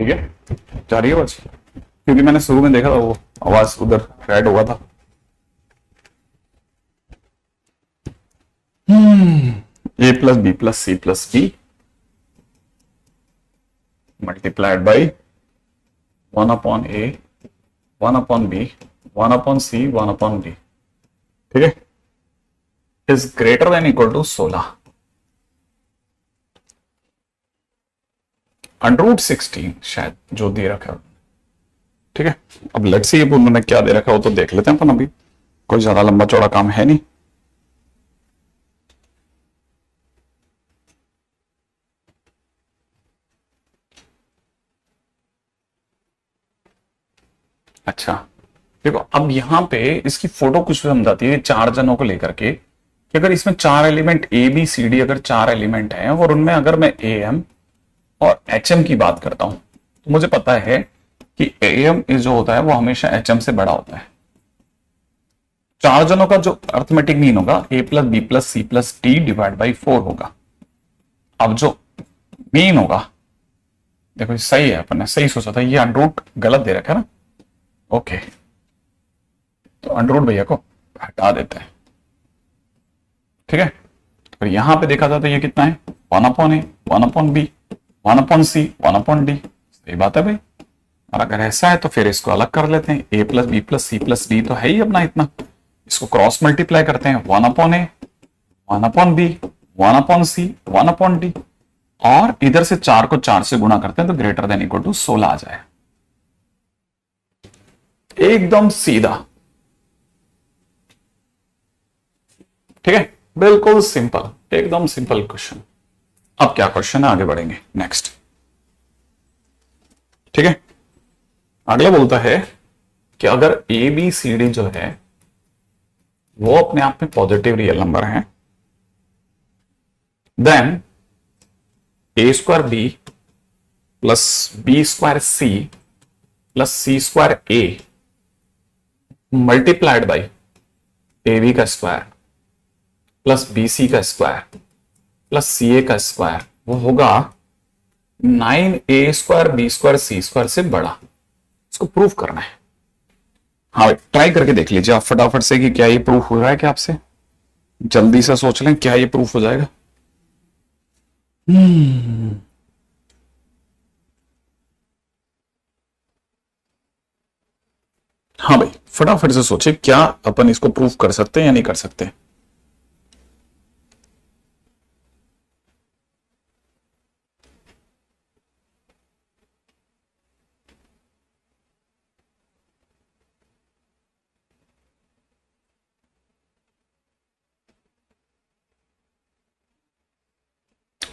ठीक है, जा रही है आवाज? क्योंकि मैंने शुरू में देखा था वो आवाज उधर ऐड हुआ था। A plus B plus C plus D multiplied by 1 upon A 1 upon B 1 upon C 1 upon D, ठीक है, is greater than equal to 16 under 16 शायद जो दे रखा है। ठीक है, अब लेट्स सी अब उन्होंने क्या दे रखा है वो तो देख लेते हैं अपन। अभी कोई ज्यादा लंबा चौड़ा काम है नहीं। अच्छा देखो, अब यहां पे इसकी फोटो कुछ समझाती है चार जनों को लेकर के कि अगर इसमें चार element A B C D अगर चार एलिमेंट हैं और उनमें अगर मैं ए एम और एच एम की बात करता हूं तो मुझे पता है कि ए एम जो होता है वो हमेशा एच एम से बड़ा होता है। चार जनों का जो अर्थमेटिक मीन होगा A plus B plus C plus D divide by 4 होगा। अब जो मीन होगा, देखो सही है, अपन ने सही सोचा था, ये अंडरूट गलत दे रखा है ना। ओके, तो अंडरूट भैया को हटा देते हैं। ठीक है, तो यहां पे देखा जाए तो ये कितना है 1 upon A 1 upon B 1 upon C 1 upon D. सही बात है भाई, और अगर ऐसा है तो फिर इसको अलग कर लेते हैं। A plus B plus C plus D तो है ही अपना इतना, इसको क्रॉस मल्टीप्लाई करते हैं 1 upon A 1 upon B 1 upon C 1 upon D, और इधर से 4 को 4 से गुणा करते हैं तो ग्रेटर देन इक्वल टू 16 आ जाए। एकदम सीधा, ठीक है, बिल्कुल सिंपल, एकदम सिंपल क्वेश्चन। अब क्या क्वेश्चन है, आगे बढ़ेंगे नेक्स्ट। ठीक है, अगला बोलता है कि अगर ए बी सी डी जो है वो अपने आप में पॉजिटिव रियल नंबर है, then A square B plus B square C plus C square A multiplied by A B का स्क्वायर प्लस बी सी का स्क्वायर प्लस सी ए का स्क्वायर, वो होगा 9a स्क्वायर बी स्क्वायर सी square से बड़ा। इसको proof करना है। हाँ भाई, ट्राई करके देख लीजिए आप फटाफट से कि क्या ये प्रूफ हो रहा है। क्या आपसे जल्दी से सोच लें, क्या ये प्रूफ हो जाएगा? हाँ भाई, फटाफट से सोचिए, क्या अपन इसको प्रूफ कर सकते हैं या नहीं कर सकते?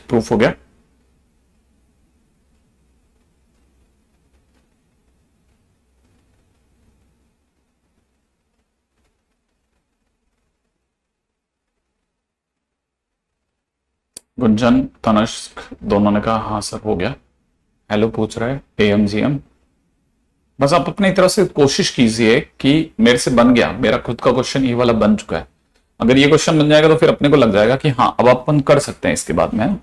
प्रूफ हो गया? गुंजन तनस्क दोनों ने कहा हाँ सर हो गया। हेलो पूछ रहा है एएमजीएम। बस आप अपनी तरफ से कोशिश कीजिए कि मेरे से बन गया, मेरा खुद का क्वेश्चन ये वाला बन चुका है। अगर ये क्वेश्चन बन जाएगा तो फिर अपने को लग जाएगा कि हाँ अब अपन कर सकते हैं। इसके बाद में,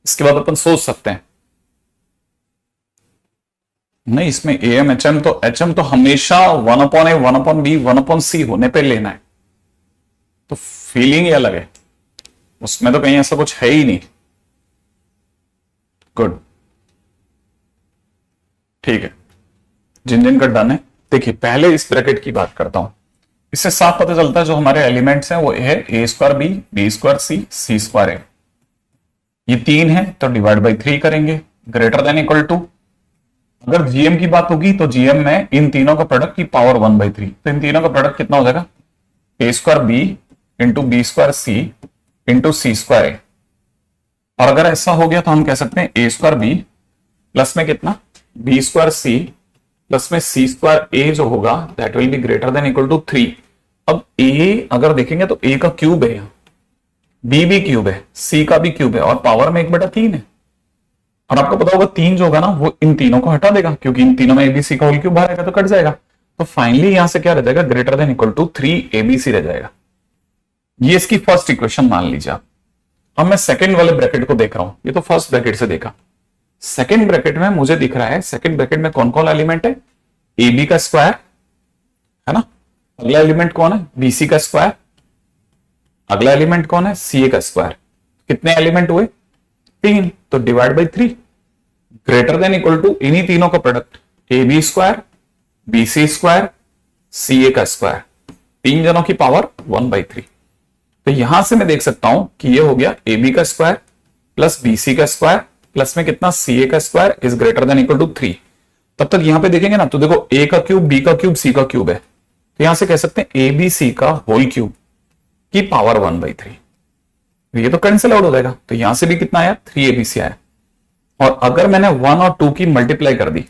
इसके बाद अपन सोच सकते हैं। नहीं, इसमें एम एच एम तो हमेशा 1 upon A 1 upon B 1 upon सी होने पे लेना है, तो फीलिंग ही अलग है। उसमें तो कहीं ऐसा कुछ है ही नहीं। गुड, ठीक है, जिन जिन का डन है। देखिए पहले इस ब्रैकेट की बात करता हूं, इससे साफ पता चलता है जो हमारे एलिमेंट्स हैं वो है ए स्क्वायर बी बी स्क्वायर सी सी स्क्वायर ए। ये 3 है तो डिवाइड बाई 3 करेंगे, ग्रेटर देन इक्वल टू। अगर जीएम की बात होगी तो जीएम में इन तीनों का प्रोडक्ट की पावर 1/3, तो इन तीनों का प्रोडक्ट कितना हो जाएगा? A square B into B square C into C square A. और अगर ऐसा हो गया तो हम कह सकते हैं ए स्क्वायर बी प्लस में कितना बी स्क्वायर सी प्लस में सी स्क्वायर ए जो होगा that will be greater than equal to 3। अब ए अगर देखेंगे तो ए का क्यूब है, बी भी क्यूब है, सी का भी क्यूब है, और पावर में 1/3 है। और आपको पता होगा 3 जो होगा ना वो इन तीनों को हटा देगा, क्योंकि इन तीनों में एबीसी का होल क्यूब बाहर आएगा तो कट जाएगा। तो फाइनली यहां से क्या रह जाएगा? Greater than equal to 3 ABC रह जाएगा। ये इसकी फर्स्ट इक्वेशन मान लीजिए आप। अब मैं सेकंड वाले ब्रैकेट को देख रहा हूं, ये तो फर्स्ट ब्रैकेट से देखा। सेकेंड ब्रैकेट में मुझे दिख रहा है, सेकेंड ब्रैकेट में कौन कौन एलिमेंट है, ए बी का स्क्वायर है ना, अगला एलिमेंट कौन है, बी सी का स्क्वायर, अगला एलिमेंट कौन है, सी ए का स्क्वायर। कितने एलिमेंट हुए, 3, तो divide by 3, greater than equal to इन्हीं तीनों का product, A B square, B C square, C A का स्क्वायर, 3 जनों की पावर 1/3। तो यहां से मैं देख सकता हूं कि ये हो गया ए बी का स्क्वायर प्लस बी सी का स्क्वायर प्लस में कितना, सी ए का square is greater than equal to 3। तब तक यहां पे देखेंगे ना, तो देखो ए का क्यूब, बी का क्यूब, सी का क्यूब है, तो यहां से कह सकते हैं ए बी सी का होल क्यूब की पावर 1/3। ये तो कैंसिल आउट हो जाएगा, तो यहां से भी कितना आया, 3abc आया। और अगर मैंने 1 और 2 की मल्टीप्लाई कर दी,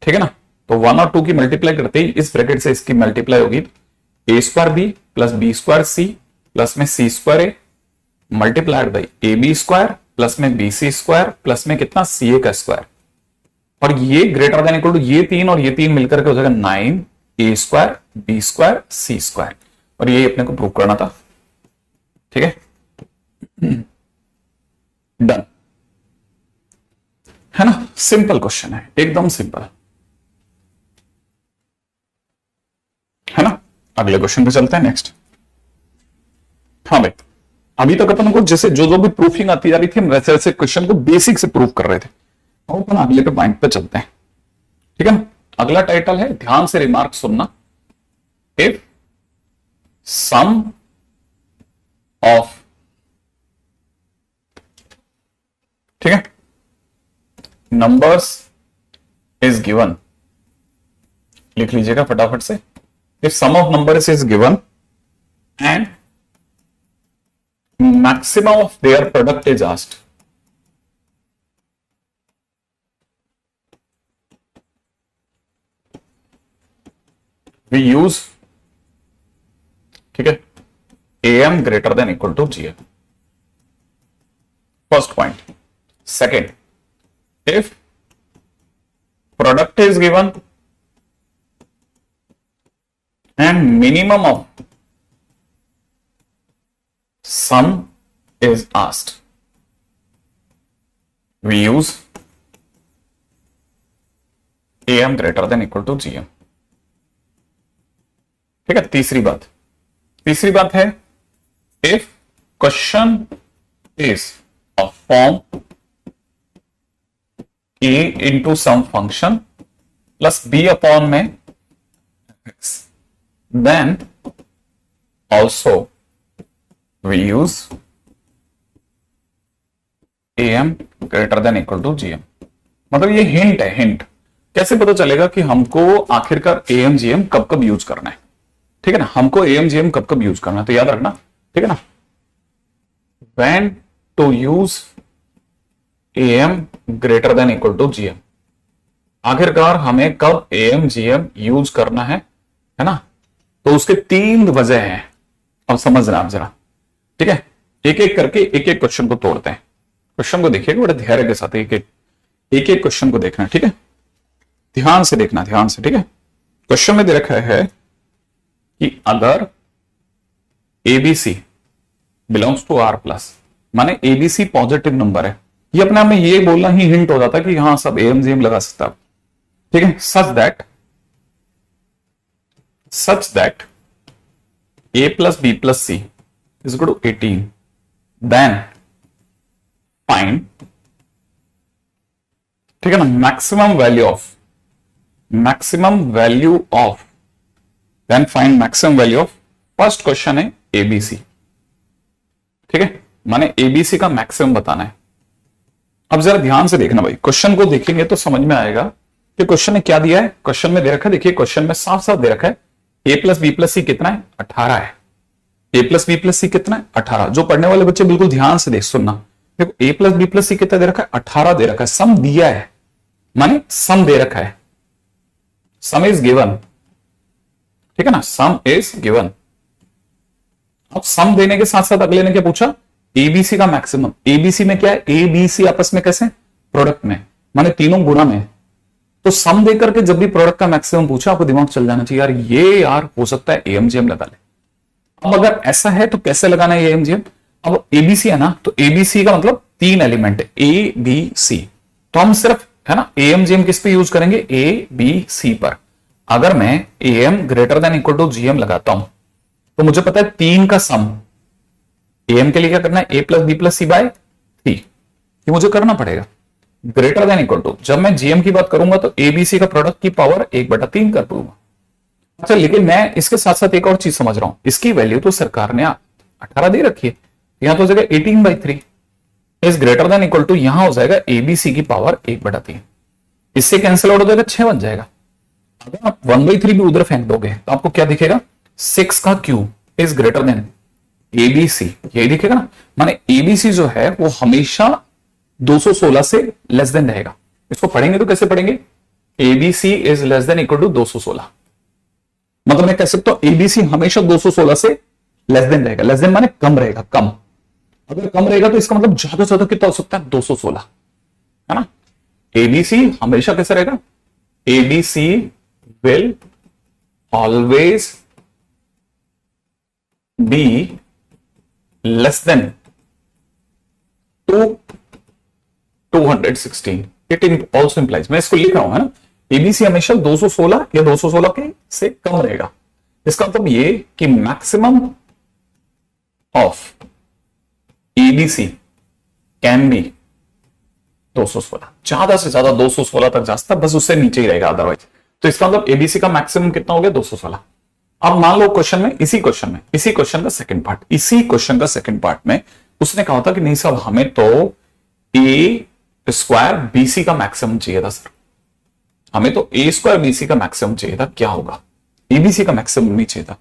ठीक है ना, तो 1 और 2 की मल्टीप्लाई करते ही इस ब्रैकेट से इसकी मल्टीप्लाई होगी, A square B plus B square C plus में C square A multiplied by A B square plus में बी सी स्क्वायर प्लस में कितना, सी ए का स्क्वायर। और ये ग्रेटर देन इक्वल टू ये 3 और ये 3 मिलकर के हो जाएगा 9 ए स्क्वायर बी स्क्वायर सी स्क्वायर। और ये अपने को प्रूव करना था, ठीक है, डन है ना, सिंपल क्वेश्चन है, एकदम सिंपल है ना। अगले क्वेश्चन पे चलते हैं, नेक्स्ट। हाँ भाई, अभी तक अपन को जैसे जो जो भी प्रूफिंग आती जा रही थी, हम वैसे वैसे क्वेश्चन को बेसिक से प्रूव कर रहे थे, और अपन अगले पे पॉइंट पे चलते हैं, ठीक है ना। अगला टाइटल है, ध्यान से रिमार्क सुनना, इफ सम ऑफ, ठीक है, नंबर्स इज गिवन, लिख लीजिएगा फटाफट से, if sum of numbers is given and maximum of their product is asked, we use, ठीक है, am greater than equal to gm, first point. Second, if product is given and minimum of sum is asked, we use am greater than equal to gm, ठीक है। तीसरी बात है, if question is of form a into some function plus b upon में x, then also we use am greater than equal to gm। मतलब ये hint है, hint कैसे पता चलेगा कि हमको आखिरकार am gm कब कब यूज करना है, ठीक है ना, हमको am gm कब कब यूज करना है, तो याद रखना, ठीक है ना, when to use am greater than equal to gm, आखिरकार हमें कब am gm यूज करना है ना। तो उसके 3 वजह हैं, अब समझना आप जरा, ठीक है। एक एक करके एक एक क्वेश्चन को तोड़ते हैं, क्वेश्चन को देखिएगा बड़े धैर्य के साथ, एक एक क्वेश्चन को देखना, ठीक है, ध्यान से देखना, ध्यान से, ठीक है। क्वेश्चन में दे रखा है कि अगर ABC belongs to R plus, माने एबीसी पॉजिटिव नंबर है, ये अपने आप में ये बोलना ही हिंट हो जाता है कि हाँ सब एम जीएम लगा सकता है, ठीक है। Such that a plus b plus c is equal to 18, then find, ठीक है ना, maximum value of, then find maximum value of, first question है abc, ठीक है, माने abc का मैक्सिमम बताना है। अब जरा ध्यान से देखना भाई, क्वेश्चन को देखेंगे तो समझ में आएगा कि क्वेश्चन ने क्या दिया है। क्वेश्चन में दे रखा है, देखिए क्वेश्चन में साफ साफ दे रखा है a प्लस बी प्लस सी कितना है, 18 है। a प्लस बी प्लस सी कितना है, 18। जो पढ़ने वाले बच्चे बिल्कुल ध्यान से देख सुनना, देखो a प्लस बी प्लस सी कितना दे रखा है, 18 दे रखा है, सम दिया है, माने सम दे रखा है, सम इज गिवन, ठीक है ना, सम इज गिवन। अब सम देने के साथ साथ अगले ने क्या पूछा, एबीसी का मैक्सिमम। एबीसी में क्या है, एबीसी आपस में कैसे, प्रोडक्ट में, माने तीनों गुणा में। तो सम देकर के जब भी प्रोडक्ट का मैक्सिमम पूछा, आपको दिमाग चल जाना चाहिए यार ये यार हो सकता है एएमजीएम लगा ले। अब अगर ऐसा है तो कैसे लगाना है एएमजीएम। अब एबीसी है ना, तो एबीसी का मतलब 3 एलिमेंट है, ए बी सी, तो हम सिर्फ है ना एम जीएम किस पे यूज करेंगे, ए बी सी पर। अगर मैं M greater than equal to GM लगाता हूं तो मुझे पता है 3 का सम एम के लिए क्या करना है, ए प्लस बी प्लस सी बाय 3, ये मुझे करना पड़ेगा ग्रेटर देन इक्वल टू। जब मैं जीएम की बात करूंगा तो एबीसी का प्रोडक्ट की पावर 1/3 कर दूंगा। अच्छा, लेकिन मैं इसके साथ साथ एक और चीज समझ रहा हूं, इसकी वैल्यू तो सरकार ने 18 दे रखी है, यहां तो हो जाएगा 18/3 is greater than equal to, यहां हो जाएगा एबीसी की पावर 1/3, इससे कैंसिल आउट हो जाएगा, 6 बन जाएगा। अगर आप 1/3 भी उधर फेंक दोगे तो आपको क्या दिखेगा, 6 का cube is greater then ABC, यही दिखेगा ना। माने एबीसी जो है वो हमेशा 216 से लेस देन रहेगा। इसको पढ़ेंगे तो कैसे पढ़ेंगे, ABC is less than equal to 216, मतलब मैं कह सकता हूं एबीसी हमेशा 216 से लेस देन रहेगा। लेस देन माने कम रहेगा, कम। अगर कम रहेगा तो इसका मतलब ज्यादा से ज्यादा कितना हो सकता है, 216, है ना। एबीसी हमेशा कैसे रहेगा, ABC will always be less then 216। It also implies, मैं इसको लिख रहा हूं है ना, एबीसी हमेशा 216 या 216 के से कम रहेगा। इसका मतलब ये कि maximum of ABC can be 216, ज्यादा से ज्यादा 216 तक जा सकता, बस उससे नीचे ही रहेगा अदरवाइज। तो इसका मतलब एबीसी का मैक्सिमम कितना हो गया, 216। अब मान लो क्वेश्चन में, इसी क्वेश्चन का सेकंड पार्ट में उसने कहा था कि नहीं साहब हमें तो ए स्क्वायर बीसी का मैक्सिमम चाहिए था सर, हमें तो ए स्क्वायर बीसी का मैक्सिमम चाहिए था, क्या होगा, एबीसी का मैक्सिमम नहीं चाहिए था।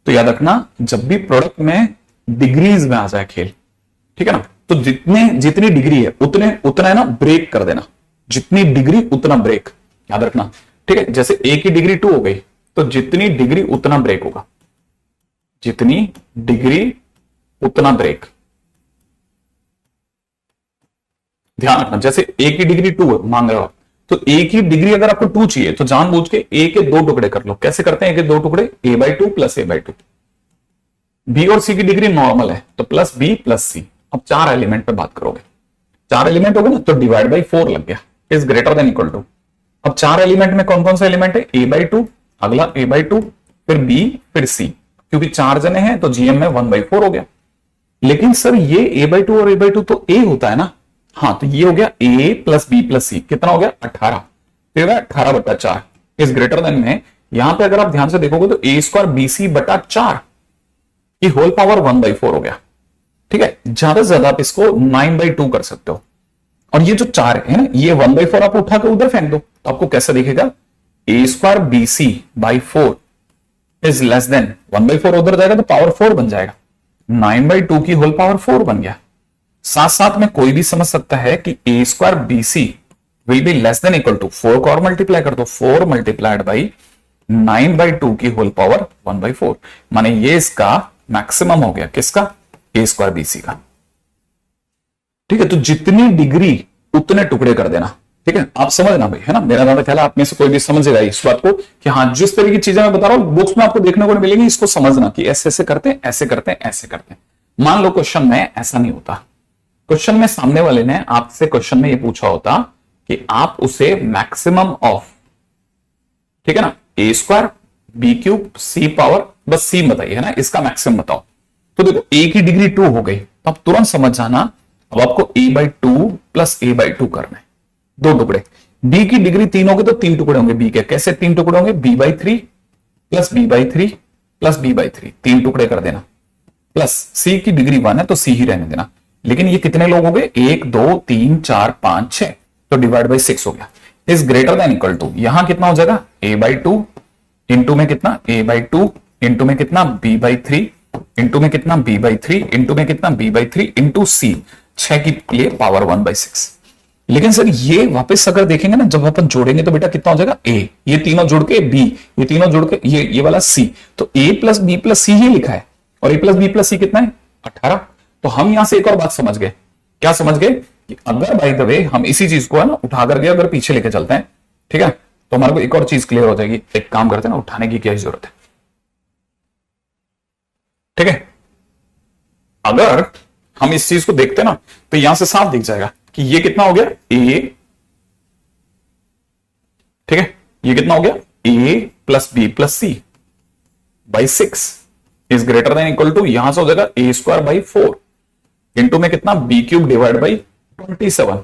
तो याद रखना, जब भी प्रोडक्ट में डिग्रीज में आ जाए खेल, ठीक है ना, तो जितनी डिग्री है उतना है ना ब्रेक कर देना, जितनी डिग्री उतना ब्रेक, याद रखना, ठीक है। जैसे ए की डिग्री 2 हो गई तो जितनी डिग्री उतना ब्रेक होगा, जितनी डिग्री उतना ब्रेक, ध्यान रखना। जैसे ए की डिग्री 2 मांग रहे हो आप, तो ए की डिग्री अगर आपको 2 चाहिए तो जानबूझ के ए के 2 टुकड़े कर लो। कैसे करते हैं, ए के 2 टुकड़े, a/2 प्लस a/2। बी और सी की डिग्री नॉर्मल है तो प्लस बी प्लस सी। अब 4 एलिमेंट पे बात करोगे, 4 एलिमेंट हो गए ना, तो डिवाइड बाई 4 लग गया, is greater than equal to. अब 4 एलिमेंट में कौन कौन सा एलिमेंट है, a/2, अगला a/2, फिर b, फिर c, क्योंकि 4 जने हैं तो जीएम में 1/4 हो गया। लेकिन सर ये a/2 और a/2 तो a होता है ना, हाँ, तो ये हो गया a प्लस बी प्लस सी, कितना हो गया 18, फिर 18/4 इज ग्रेटर देन में। यहां पे अगर आप ध्यान से देखोगे तो a स्क्वायर bc/4 की होल पावर 1/4 हो गया, ठीक है। ज्यादा से ज्यादा आप इसको 9/2 कर सकते हो। और ये जो 4 है ना, ये 1/4 आप उठा के उधर फेंक दो तो आपको कैसा दिखेगा, a square bc/4 is less then 1/4, उधर जाएगा तो पावर 4 बन जाएगा, 9/2 की होल पावर 4 बन गया। साथ साथ में कोई भी समझ सकता है कि a square bc will be less than equal to 4 को और मल्टीप्लाई कर दो, 4 मल्टीप्लाइड बाई 9/2 की होल पावर 1/4, माने ये इसका मैक्सिमम हो गया, किसका, a स्क्वायर bc का, ठीक है। तो जितनी डिग्री उतने टुकड़े कर देना, ठीक है। आप समझना भाई, है ना, मेरा ज्यादा ख्याल है आप में से कोई भी समझेगा इस बात को कि हाँ, जिस तरह की चीजें मैं बता रहा हूं बुक्स में आपको देखने को नहीं मिलेंगी, इसको समझना कि ऐसे ऐसे करते हैं, ऐसे करते हैं, ऐसे करते हैं। मान लो क्वेश्चन में ऐसा नहीं होता, क्वेश्चन में सामने वाले ने आपसे क्वेश्चन में ये पूछा होता कि आप उसे मैक्सिमम ऑफ, ठीक है ना, a square b³ c power, बस c बताइए, है ना, इसका मैक्सिमम बताओ। तो देखो a की डिग्री 2 हो गई तो आप तुरंत समझ जाना, अब आपको a/2 प्लस a/2 करना है, 2 टुकड़े। b की डिग्री 3 होगी तो 3 टुकड़े होंगे, b के कैसे 3 टुकड़े होंगे, b/3 plus b/3 plus b/3, 3 टुकड़े कर देना, प्लस c की डिग्री 1 है तो c ही रहने देना। लेकिन ये कितने लोग हो गए, 1 2 3 4 5 6, तो डिवाइड बाई 6 हो गया, is greater than equal to, यहां कितना हो जाएगा, a/2 इंटू में कितना, a/2 इंटू में कितना, b/3 इंटू में कितना, b/3 इंटू में कितना, b/3 इंटू c, 6 की लिए पावर 1/6। लेकिन सर ये वापस अगर देखेंगे ना, जब अपन जोड़ेंगे तो बेटा कितना हो जाएगा, a, ये तीनों जुड़ के b, ये तीनों जुड़ के ये वाला c, तो a plus b plus c ही लिखा है, और a plus b plus c कितना है, 18। तो हम यहां से एक और बात समझ गए, क्या समझ गए, कि अगर बाय द वे हम इसी चीज को है ना उठा करके अगर पीछे लेके चलते हैं, ठीक है, तो हमारे को एक और चीज क्लियर हो जाएगी। एक काम करते हैं ना, उठाने की क्या जरूरत है, ठीक है। अगर हम इस चीज को देखते हैं ना तो यहां से साफ दिख जाएगा कि ये कितना हो गया, a ये कितना हो गया, A plus B plus C by 6 is greater than equal to, यहां से हो जाएगा ए स्क्वायर बाई 4 इंटू में कितना B cube divide by 27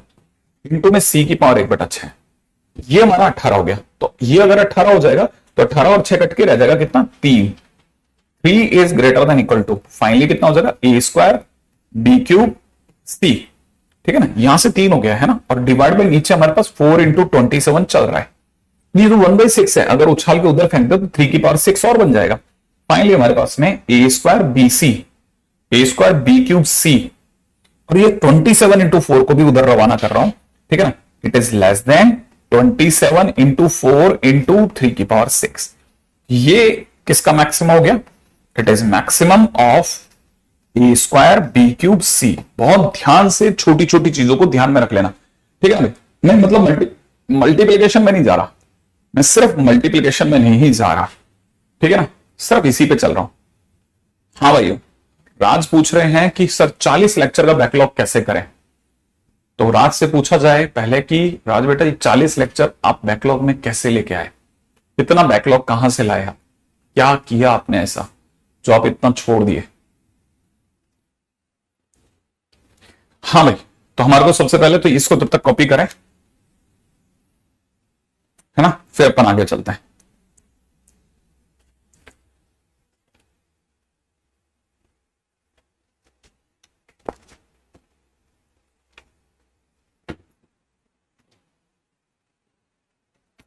into में सी की पावर 1/6। ये हमारा 18 हो गया। तो ये अगर 18 हो जाएगा तो 18 और 6 कट के रह जाएगा कितना, 3। 3 is greater than equal to, finally कितना हो जाएगा, A square B cube C, ठीक है ना, यहां से 3 हो गया है ना, और डिवाइड बाई नीचे हमारे पास 4 इंटू 27 चल रहा है, ये तो 1/6 है, अगर उछाल के उधर फेंक दो तो 3 की पावर 6 और बन जाएगा। फाइनली हमारे पास में ए स्क्वायर बी सी, ए स्क्वायर बी क्यूब सी, और ये 27 इंटू 4 को भी उधर रवाना कर रहा हूं, ठीक है ना, it is less than 27 into 4 into 3 की पावर 6। ये किसका मैक्सिमम हो गया, it is maximum of A square B cube C. बहुत ध्यान से छोटी छोटी चीजों को ध्यान में रख लेना, ठीक है, मैं मतलब मल्टीप्लीकेशन में नहीं जा रहा, मैं सिर्फ मल्टीप्लीकेशन में नहीं जा रहा, ठीक है ना, सिर्फ इसी पे चल रहा हूं। हाँ भाइयों, राज पूछ रहे हैं कि सर 40 लेक्चर का बैकलॉग कैसे करें। तो राज से पूछा जाए पहले कि राज बेटा ये 40 लेक्चर आप बैकलॉग में कैसे लेके आए, इतना बैकलॉग कहां से लाए, आप क्या किया आपने ऐसा जो आप इतना छोड़ दिए। हाँ भाई, तो हमारे को सबसे पहले तो इसको तब तक कॉपी करें, है ना, फिर अपन आगे चलते हैं।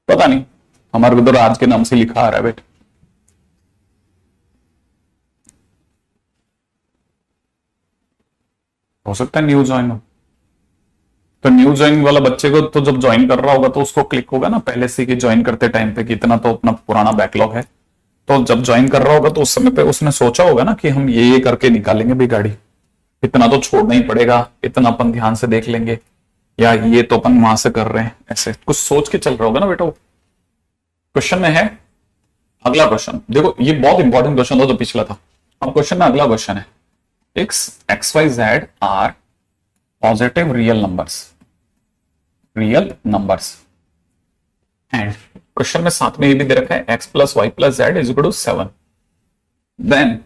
पता नहीं हमारे को तो राज के नाम से लिखा आ रहा है बेटा। हो सकता है न्यू ज्वाइन हो, तो न्यू ज्वाइन वाला बच्चे को तो जब ज्वाइन कर रहा होगा तो उसको क्लिक होगा ना पहले से कि ज्वाइन करते टाइम पे कि इतना तो अपना पुराना बैकलॉग है, तो जब ज्वाइन कर रहा होगा तो उस समय पे उसने सोचा होगा ना कि हम ये करके निकालेंगे भी गाड़ी, इतना तो छोड़ना ही पड़ेगा, इतना अपन ध्यान से देख लेंगे, या ये तो अपन वहां से कर रहे हैं, ऐसे कुछ सोच के चल रहा होगा ना बेटा। क्वेश्चन में है अगला क्वेश्चन, देखो ये बहुत इंपॉर्टेंट क्वेश्चन था जो पिछला था। अब क्वेश्चन में अगला क्वेश्चन है, X Y Z are positive real numbers and question में साथ में ये भी दे रखा है X plus Y plus Z is equal to 7, then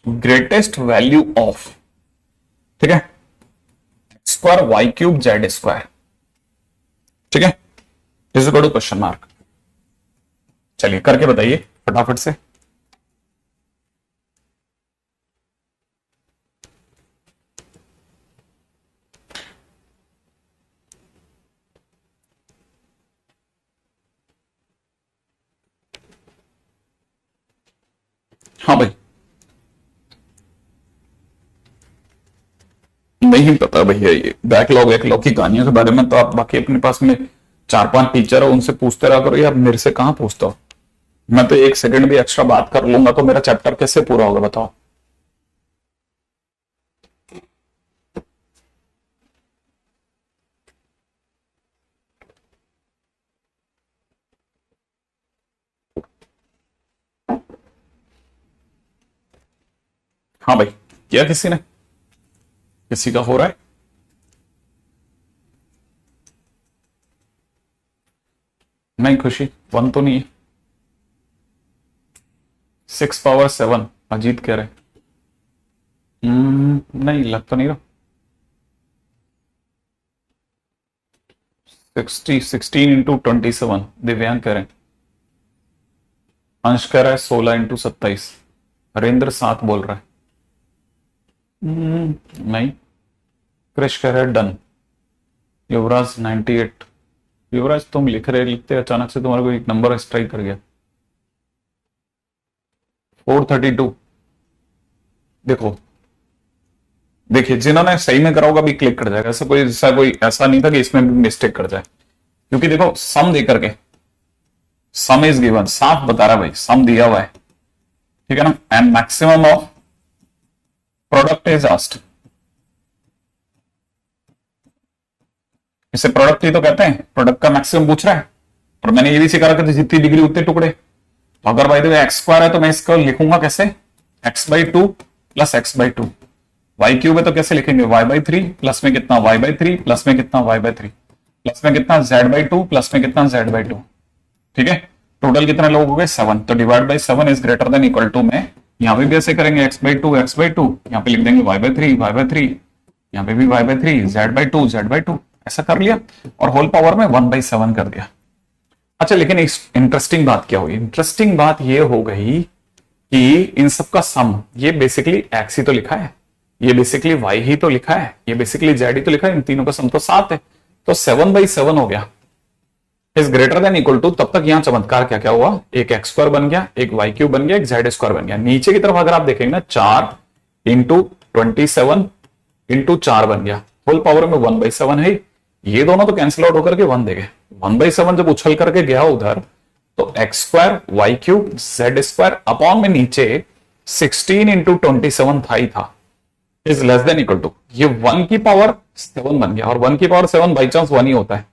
greatest value of, ठीक है, X square Y cube Z square, ठीक है, is equal to question mark. चलिए करके बताइए फटाफट से। हाँ भाई, नहीं पता भैया ये बैकलॉग वैकलॉग की कहानियों के बारे में तो आप बाकी अपने पास में 4-5 टीचर हो उनसे पूछते रहा करो यार, मेरे से कहां पूछता हो। मैं तो 1 सेकंड भी एक्स्ट्रा बात कर लूंगा तो मेरा चैप्टर कैसे पूरा होगा बताओ। हाँ भाई, किया किसी ने, किसी का हो रहा है। नहीं खुशी 1 तो नहीं है, 6 पावर 7 अजीत कह रहे। नहीं लग तो नहीं रहा। 16 इंटू 27 दिव्यांग कह रहे हैं। अंश कह रहा है 16 इंटू 27। हरेंद्र 7 बोल रहा है। नहीं, कृष कह रहा है डन। युवराज 98। युवराज तुम लिखते अचानक से तुम्हारे को एक नंबर स्ट्राइक कर गया। 432। देखो देखिए, जिन्होंने सही में करा होगा भी क्लिक कर जाएगा, कोई ऐसा नहीं था कि इसमें भी मिस्टेक कर जाए, क्योंकि देखो सम दे करके, सम इज गिवन, साफ बता रहा है भाई, सम दिया हुआ है, ठीक है ना, and maximum of product is asked. इसे प्रोडक्ट ही तो कहते हैं, प्रोडक्ट का मैक्सिमम पूछ रहा है। और मैंने ये भी सिखा रखा था जितनी डिग्री उतने टुकड़े। तो अगर भाई देखो एक्स स्क्वायर है तो मैं इसको लिखूंगा कैसे, x/2 plus x/2। Y cube है तो कैसे लिखेंगे, y/3 प्लस में कितना y/3 प्लस में कितना y/3। प्लस में कितना z/2 प्लस में कितना z/2, ठीक है। टोटल कितने लोग हो गए 7, तो divide by 7 is greater than equal to में यहां पे भी ऐसे करेंगे x/2 यहां पे लिख देंगे y/3 यहां पे भी y/3 z/2 ऐसा कर लिया और होल पावर में 1/7 कर दिया। अच्छा लेकिन एक इंटरेस्टिंग बात क्या हुई, इंटरेस्टिंग बात ये हो गई कि इन सब का सम ये बेसिकली x ही तो लिखा है, ये बेसिकली y ही तो लिखा है, ये बेसिकली z ही तो लिखा है, इन तीनों का सम तो 7 है, तो 7/7 हो गया is greater than equal to. तब तक यहां चमत्कार क्या क्या हुआ, एक x² बन गया, एक y³ बन गया, एक z² बन गया। नीचे की तरफ अगर आप देखेंगे ना 4 इंटू 27 इंटू 4 बन गया, होल पावर में 1/7 है, ये दोनों तो कैंसिल आउट होकर के 1 देंगे। 1/7 जब उछल करके गया उधर तो x² y³ z² अपॉन में नीचे 16 इंटू 27 था ही था is less than equal to, ये 1 की पावर 7 बन गया और 1 की पावर 7 बाई चांस 1 ही होता है,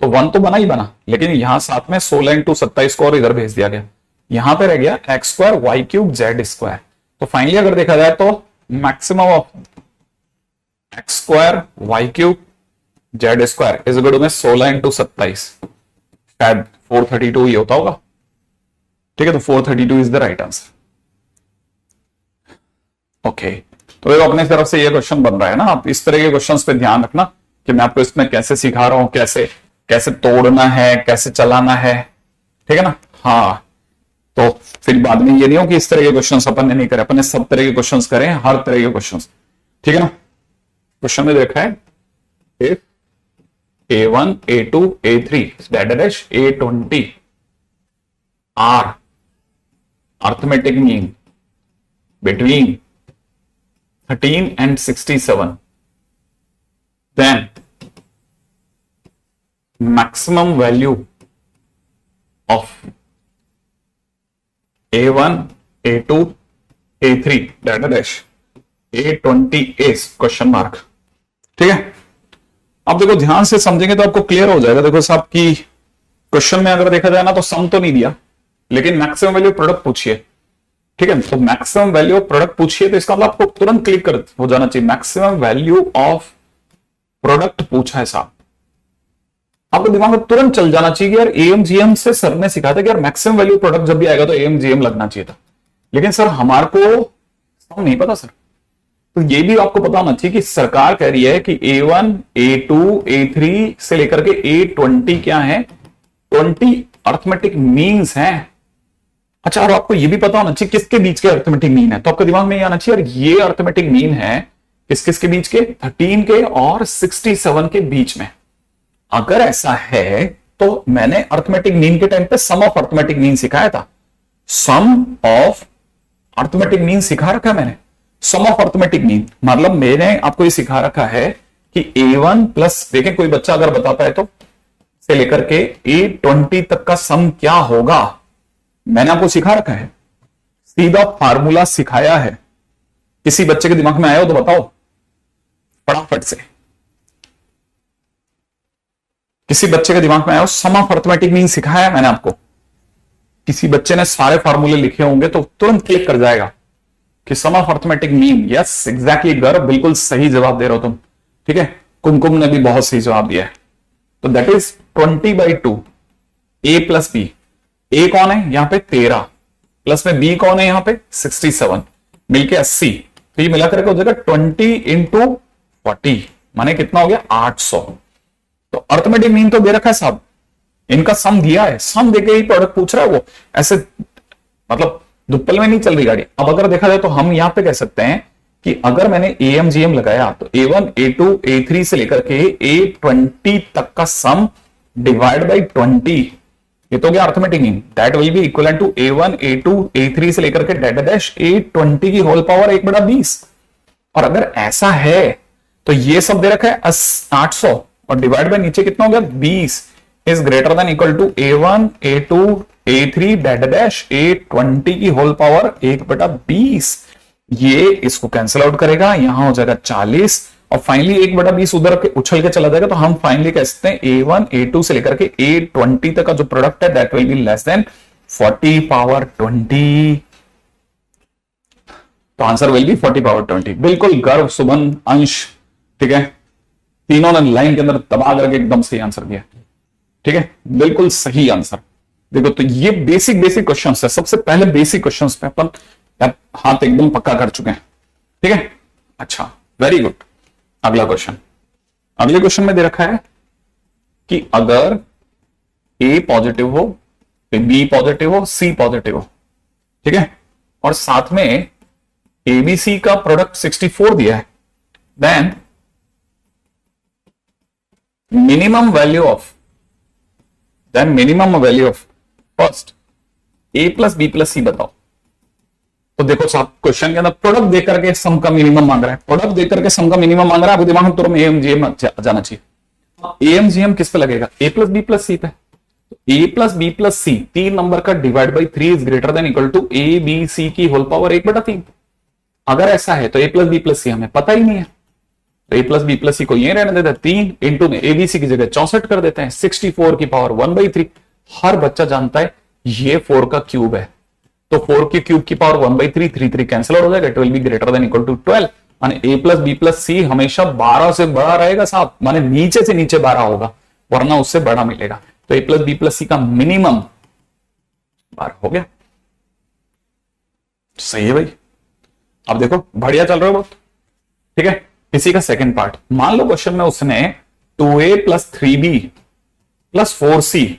तो 1 तो बना ही बना, लेकिन यहां साथ में 16 इंटू 27 को और इधर भेज दिया गया, यहां पे रह गया x² y³ z²। तो फाइनली अगर देखा जाए तो maximum of x² y³ z² is equal to में 16 इंटू 27, शायद 432 ही होता होगा, ठीक है। तो 432 is the right answer. Okay, तो देखो अपने तरफ से ये क्वेश्चन बन रहा है ना, आप इस तरह के क्वेश्चंस पे ध्यान रखना कि मैं आपको इसमें कैसे सिखा रहा हूं, कैसे कैसे तोड़ना है, कैसे चलाना है, ठीक है ना। हाँ, तो फिर बाद में ये नहीं हो कि इस तरह के क्वेश्चंस अपन ने नहीं करे, अपन ने सब तरह के क्वेश्चंस करे हैं, हर तरह के क्वेश्चंस, ठीक है ना। क्वेश्चन में देखा है if A1 A2 A3 dash A20 are arithmetic mean between 13 and 67, then maximum value of A1 A2 A3 dash A20 is question mark, ठीक है। अब देखो ध्यान से समझेंगे तो आपको क्लियर हो जाएगा। देखो साहब की क्वेश्चन में अगर देखा जाए ना तो सम तो नहीं दिया, लेकिन मैक्सिमम वैल्यू प्रोडक्ट पूछिए, ठीक है। तो मैक्सिमम वैल्यू ऑफ प्रोडक्ट पूछिए तो इसका मतलब आपको तुरंत क्लिक कर हो जाना चाहिए, मैक्सिमम वैल्यू ऑफ प्रोडक्ट पूछा है साहब, आपको दिमाग में तुरंत चल जाना चाहिए कि यार AMGM से सर ने सिखाया था कि यार मैक्सिमम वैल्यू प्रोडक्ट जब भी आएगा तो AMGM लगना चाहिए था, लेकिन सर हमारे को सम नहीं पता सर। तो ये भी आपको पता होना चाहिए कि सरकार कह रही है कि A1 A2 A3 से लेकर के A20 क्या है, 20 अर्थमेटिक मीन्स हैं। अच्छा, और आपको ये भी पता होना चाहिए किसके बीच के अर्थमेटिक मीन है, तो आपके दिमाग में ये आना चाहिए ये अर्थमेटिक मीन है किस किस के बीच के, 13 के और 67 के बीच में। अगर ऐसा है तो मैंने अर्थमेटिक मीन के टाइम पे सम ऑफ अर्थमेटिक मीन सिखाया था, सम ऑफ अर्थमेटिक मीन सिखा रखा है मैंने। सम ऑफ अर्थमेटिक मीन मतलब मैंने आपको ये सिखा रखा है कि A1 प्लस, देखें कोई बच्चा अगर बताता है तो से लेकर के A20 तक का सम क्या होगा, मैंने आपको सिखा रखा है, सीधा फार्मूला सिखाया है। किसी बच्चे के दिमाग में आया हो तो बताओ फटाफट से, किसी बच्चे के दिमाग में आया हो सम ऑफ अर्थमेटिक मीन सिखाया है मैंने आपको। किसी बच्चे ने सारे फार्मूले लिखे होंगे तो तुरंत क्लिक कर जाएगा कि sum of arithmetic mean, yes exactly Garv, बिल्कुल सही जवाब दे रहे हो तुम, ठीक है। कुमकुम ने भी बहुत सही जवाब दिया है, तो that is 20/2 A plus B. ए कौन है यहां पे 13, प्लस में बी कौन है यहां पे 67, मिलके 80, तो ये मिला करके हो जाएगा 20 इंटू 40, माने कितना हो गया 800। तो अर्थमेटिक मीन तो दे रखा है साहब, इनका सम दिया है, सम देके ही प्रोडक्ट पूछ रहा है वो, ऐसे मतलब दुप्पल में नहीं चल रही गाड़ी। अब अगर देखा जाए तो हम यहां पे कह सकते हैं कि अगर मैंने AMGM लगाया तो A1 A2 A3 से लेकर के A20 तक का सम डिवाइड बाई 20, ये तो गया arithmetic mean, that will be equal to A1 A2 A3 से लेकर के डैश A20 की होल पावर 1/20। और अगर ऐसा है तो ये सब दे रखा है 800 और डिवाइड बाई नीचे कितना हो गया 20 is greater than equal to A1 A2 A3 dash A20 की होल पावर 1/20। ये इसको कैंसिल आउट करेगा, यहां हो जाएगा 40 और फाइनली 1/20 उधर के उछल के चला जाएगा, तो हम फाइनली कह सकते हैं A1 A2 से लेकर के A20 तक का जो प्रोडक्ट है that will be less then 40/20। तो आंसर विल बी 40/20। बिल्कुल गर्व, सुमन, अंश, ठीक है, तीनों ने लाइन के अंदर दबा करके एकदम सही आंसर दिया। ठीक है, बिल्कुल सही आंसर। देखो तो ये बेसिक बेसिक क्वेश्चन है, सबसे पहले बेसिक क्वेश्चन पे अपन हाथ एकदम पक्का कर चुके हैं। ठीक है, अच्छा, वेरी गुड। अगला क्वेश्चन, अगले क्वेश्चन में दे रखा है कि अगर ए पॉजिटिव हो, बी पॉजिटिव हो, सी पॉजिटिव हो, ठीक है, और साथ में एबीसी का प्रोडक्ट 64 दिया है, then minimum value of first A plus B plus C बताओ। तो देखो साहब, क्वेश्चन के अंदर प्रोडक्ट देकर के सम का मिनिमम मांग रहा है, प्रोडक्ट देकर के सम का मिनिमम मांग रहा है। आपके दिमाग में तुरंत एएमजीएम जाना चाहिए। एएमजीएम किस पे लगेगा? A plus B plus C पे। A plus B plus C 3 number का divide by 3 is greater than equal to A B C की होल पावर 1/3। अगर ऐसा है तो A plus B plus C हमें पता ही नहीं है, तो A plus B plus C को ये रहने देते हैं, 3 इंटू में एबीसी की जगह 64 कर देते हैं, 64 की पावर 1/3। हर बच्चा जानता है ये 4 का क्यूब है, तो 4 के क्यूब की पावर 1/3, 3 कैंसिल हो जाएगा, it will be greater than equal to 12। माने A plus B plus C हमेशा 12 से बड़ा रहेगा साहब, माने नीचे से नीचे 12 होगा, वरना उससे बड़ा मिलेगा। तो ए प्लस बी प्लस सी का मिनिमम 12 हो गया। सही है भाई। अब देखो बढ़िया चल रहा है बहुत। ठीक है, इसी का सेकंड पार्ट, मान लो क्वेश्चन में उसने 2a plus 3b plus 4c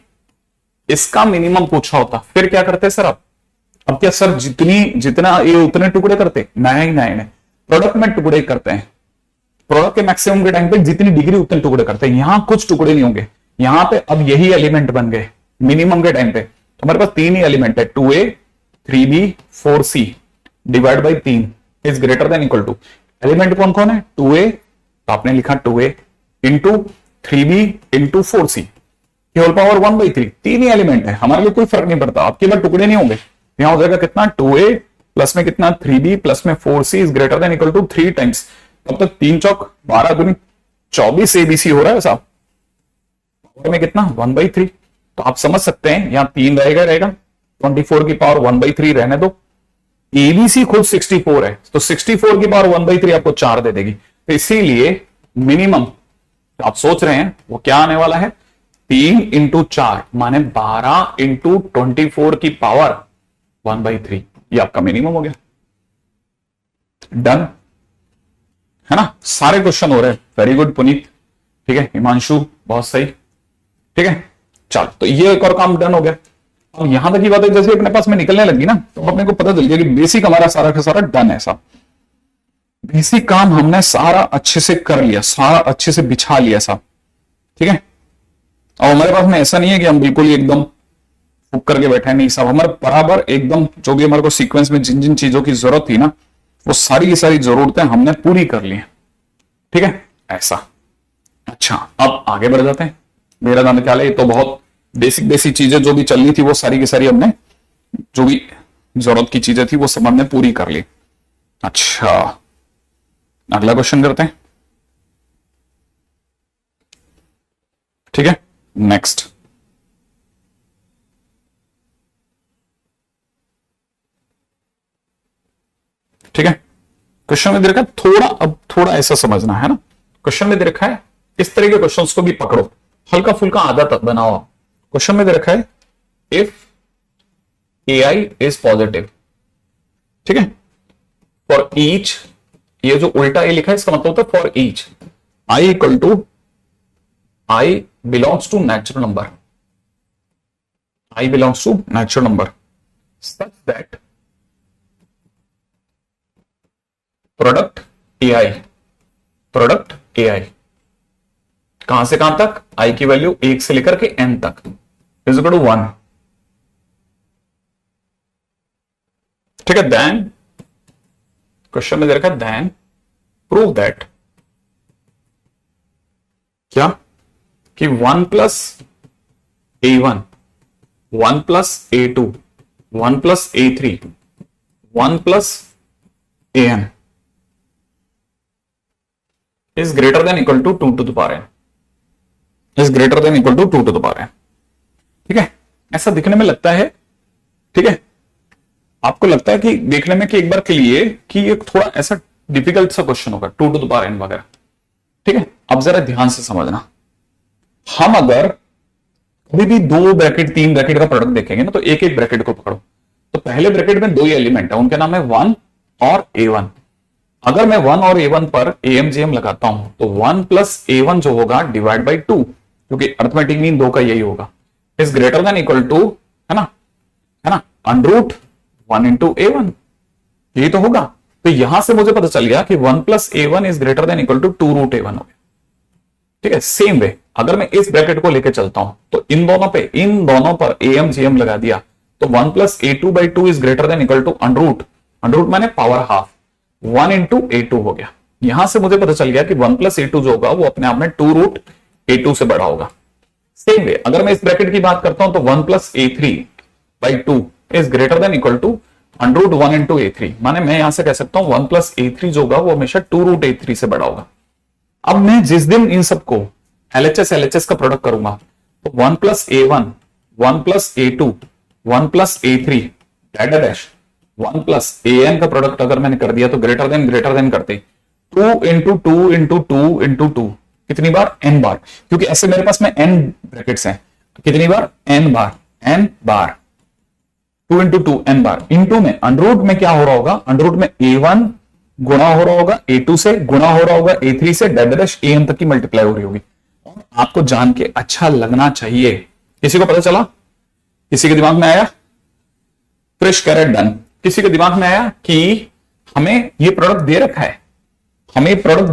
इसका मिनिमम पूछा होता, फिर क्या करते सर? अब क्या सर जितना ये उतने टुकड़े करते? नहीं, प्रोडक्ट में टुकड़े करते हैं। प्रोडक्ट के मैक्सिमम के टाइम पे जितनी डिग्री उतने टुकड़े करते हैं, यहां कुछ टुकड़े नहीं होंगे। यहां पे अब यही एलिमेंट बन गए मिनिमम के टाइम पे, तो हमारे पास 3 ही एलिमेंट है, 2a 3b 4c divide by 3 is greater than equal to, element कौन कौन है? 2a, तो आपने लिखा 2a into 3b into 4c की होल पावर 1/3। 3 ही एलिमेंट है, हमारे लिए कोई फर्क नहीं पड़ता, आपके बाद टुकड़े नहीं होंगे। यहां हो जाएगा कितना? 2a प्लस में कितना? 3b प्लस में 4c is greater than equal to 3 times. तब तक 3 चौक 12 दूनी 24 एबीसी हो रहा है साहब, पावर में कितना? 1/3। तो आप समझ सकते हैं यहां 3 रहेगा 24 की पावर 1/3 रहने दो। एबीसी खुद 64 है, तो 64 की पावर 1/3 आपको 4 दे देगी। तो इसीलिए मिनिमम आप सोच रहे हैं वो क्या आने वाला है? 3 इंटू 4 माने 12 इंटू 24 की पावर 1/3, ये आपका मिनिमम हो गया। डन है ना? सारे क्वेश्चन हो रहे हैं। Very good Puneet. ठीक है, हिमांशु बहुत सही। ठीक है, चल तो ये एक और काम डन हो गया। अब यहां तक की बात है, जैसे अपने पास में निकलने लगी ना, तो अपने को पता चल गया कि बेसिक हमारा सारा का सारा डन है। साहब बेसिक काम हमने सारा अच्छे से कर लिया, सारा अच्छे से बिछा लिया साहब। ठीक है, अब हमारे पास में ऐसा नहीं है कि हम बिल्कुल एकदम फुक करके बैठे, नहीं साहब, हमारे बराबर एकदम जो भी हमारे को सीक्वेंस में जिन जिन चीजों की जरूरत थी ना, वो सारी की सारी जरूरतें हमने पूरी कर ली। ठीक है, ऐसा। अच्छा, अब आगे बढ़ जाते हैं। मेरा नाम ख्याल है ये तो बहुत बेसिक बेसिक चीजें जो भी चलनी थी वो सारी की सारी हमने, जो भी जरूरत की चीजें थी वो सब हमने पूरी कर ली। अच्छा, अगला क्वेश्चन करते हैं। ठीक है, नेक्स्ट। ठीक है, क्वेश्चन में दे रखा है थोड़ा, अब थोड़ा ऐसा समझना है ना। क्वेश्चन में दे रखा है, इस तरह के क्वेश्चंस को भी पकड़ो, हल्का फुल्का आदत बनाओ। क्वेश्चन में दे रखा है इफ ai इज पॉजिटिव, ठीक है, फॉर ईच, ये जो उल्टा ए लिखा है इसका मतलब होता है for each i equal to i belongs to natural number, i belongs to natural number such that product ai कहां से कहां तक? i की वैल्यू 1 से लेकर के n तक इज इक्वल टू 1। ठीक है, देन क्वेश्चन में दे रखा है देन प्रूव दैट, क्या कि 1 plus a1 1 plus a2 1 plus a3 1 plus an is greater than equal to 2 to the power n, is greater than equal to 2 to the power n। ठीक है, ऐसा दिखने में लगता है, ठीक है, आपको लगता है कि देखने में कि एक बार के लिए कि ये थोड़ा ऐसा डिफिकल्ट सा क्वेश्चन होगा 2 टू द पावर n वगैरह। ठीक है, अब जरा ध्यान से समझना, हम अगर कभी भी 2 ब्रैकेट 3 ब्रैकेट का प्रोडक्ट देखेंगे ना, तो एक एक ब्रैकेट को पकड़ो। तो पहले ब्रैकेट में 2 ही एलिमेंट है, उनके नाम है 1 और A1। अगर मैं 1 और A1 पर AMGM लगाता हूं तो 1 प्लस A1 जो होगा डिवाइड बाई 2, क्योंकि अर्थमेटिक मीन 2 का यही होगा, is greater than equal to, है ना, अंडर रूट 1 इंटू A1, यही तो होगा। तो यहां से मुझे पता चल गया कि 1 plus A1 is greater than equal to 2 root A1 हो गया। ठीक है, सेम वे अगर मैं इस ब्रैकेट को लेकर चलता हूं तो इन दोनों पर AMGM लगा दिया तो 1 plus A2 by 2 is greater than equal to under root माने पावर हाफ 1 इंटू A2 हो गया। यहां से मुझे पता चल गया कि 1 प्लस A2 जो होगा वो अपने आप में 2 रूट A2 से बड़ा होगा। सेम वे अगर मैं इस ब्रैकेट की बात करता हूं तो 1 plus A3 by 2 is greater than equal to under root 1 into A3, माने मैं यहां से कह सकता हूं 1 प्लस A3 जो होगा वो हमेशा 2 रूट A3 से बड़ा होगा। अब मैं जिस दिन इन सबको LHS का प्रोडक्ट करूंगा तो 1 plus A1 1 plus A2 1 plus A3 dash 1 plus AN का प्रोडक्ट अगर मैंने कर दिया तो ग्रेटर देन करते 2 इंटू 2 इंटू 2 इंटू 2 कितनी बार, n बार, क्योंकि ऐसे मेरे पास में n ब्रैकेट्स हैं, कितनी बार, n बार 2 इंटू 2 n बार, इंटू में अंडर रूट में क्या हो रहा होगा, अंडर रूट में A1 गुणा हो रहा होगा A2 से, गुणा हो रहा होगा A3 से, डैश AN तक की मल्टीप्लाई हो रही होगी। और आपको जान के अच्छा लगना चाहिए। किसी को पता चला, किसी के दिमाग में आया, फ्रेश कैरेट डन। किसी के दिमाग में आया कि हमें ये प्रोडक्ट दे रखा है, क्या हमें ये प्रोडक्ट